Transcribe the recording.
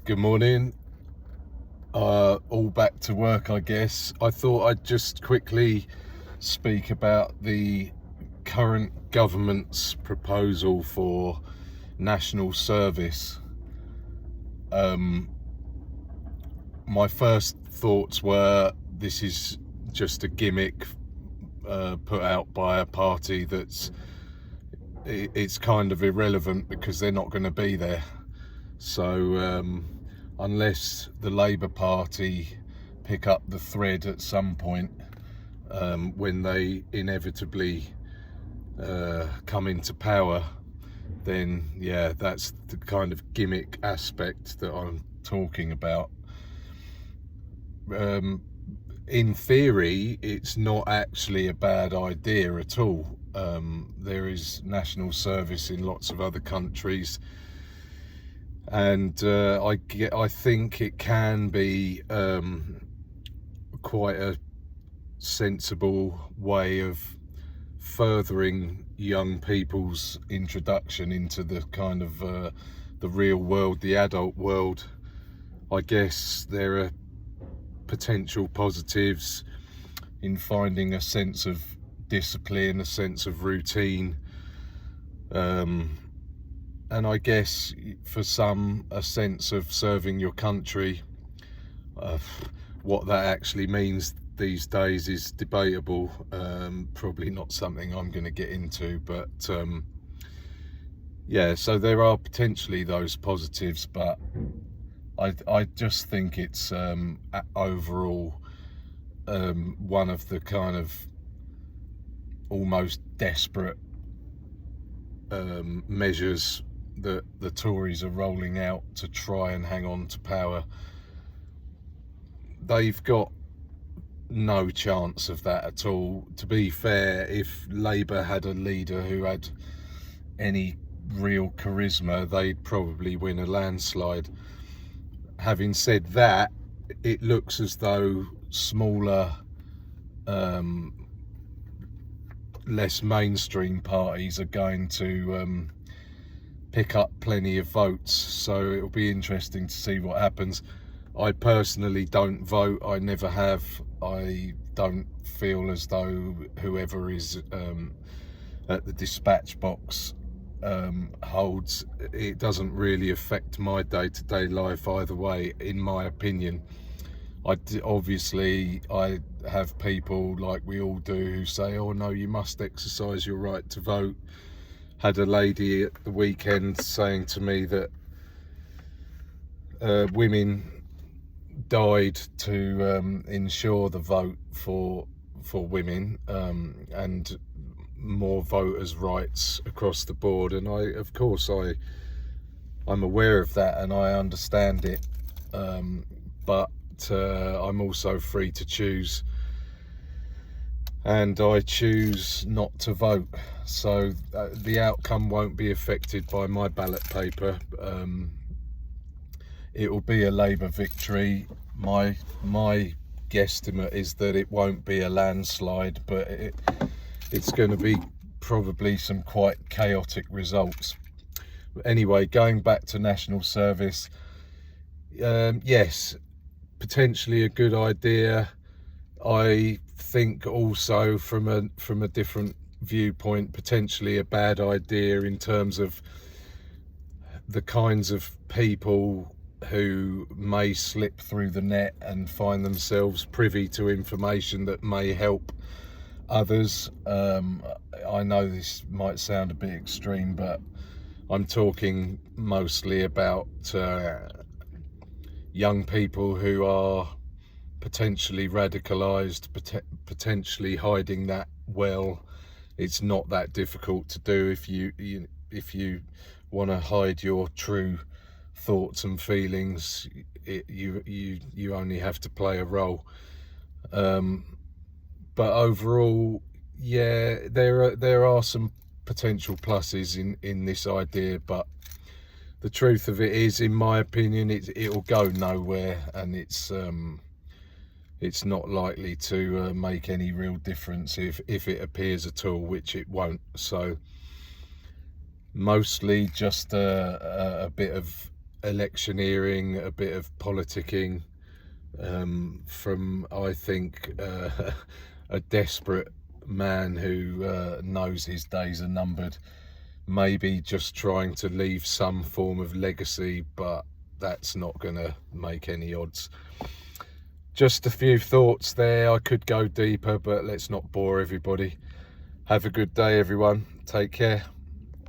Good morning. All back to work, I guess. I thought I'd just quickly speak about the current government's proposal for national service. My first thoughts were this is just a gimmick put out by a party it's kind of irrelevant because they're not going to be there. So unless the Labour Party pick up the thread at some point when they inevitably come into power, then yeah, that's the kind of gimmick aspect that I'm talking about. In theory, it's not actually a bad idea at all. There is national service in lots of other countries, and I think it can be quite a sensible way of furthering young people's introduction into the kind of the real world, the adult world. I guess there are potential positives in finding a sense of discipline, a sense of routine, and I guess for some a sense of serving your country. What that actually means these days is debatable. Probably not something I'm going to get into, but yeah, so there are potentially those positives, but I just think it's overall one of the kind of almost desperate measures that the Tories are rolling out to try and hang on to power. They've got no chance of that at all. To be fair, if Labour had a leader who had any real charisma, they'd probably win a landslide. Having said that, it looks as though smaller, less mainstream parties are going to pick up plenty of votes, so it'll be interesting to see what happens. I personally don't vote. I never have. I don't feel as though whoever is at the dispatch box holds. It doesn't really affect my day-to-day life either way, in my opinion. Obviously I have people, like we all do, who say, oh no, you must exercise your right to vote. Had a lady at the weekend saying to me that women died to ensure the vote for women and more voters' rights across the board. And of course I'm aware of that and I understand it, but I'm also free to choose, and I choose not to vote, so the outcome won't be affected by my ballot paper. It will be a Labour victory. My guesstimate is that it won't be a landslide, but it's going to be probably some quite chaotic results. Anyway, going back to national service, yes, potentially a good idea. I think also from a different viewpoint, potentially a bad idea in terms of the kinds of people who may slip through the net and find themselves privy to information that may help others. I know this might sound a bit extreme, but I'm talking mostly about young people who are potentially radicalized, potentially hiding that well. It's not that difficult to do if you want to hide your true thoughts and feelings. You only have to play a role. But overall, yeah, there are some potential pluses in this idea, but the truth of it is, in my opinion, it'll go nowhere, and it's not likely to make any real difference if it appears at all, which it won't. So mostly just a bit of electioneering, a bit of politicking from, I think, a desperate man who knows his days are numbered, maybe just trying to leave some form of legacy, but that's not going to make any odds. Just a few thoughts there. I could go deeper, but let's not bore everybody. Have a good day, everyone. Take care.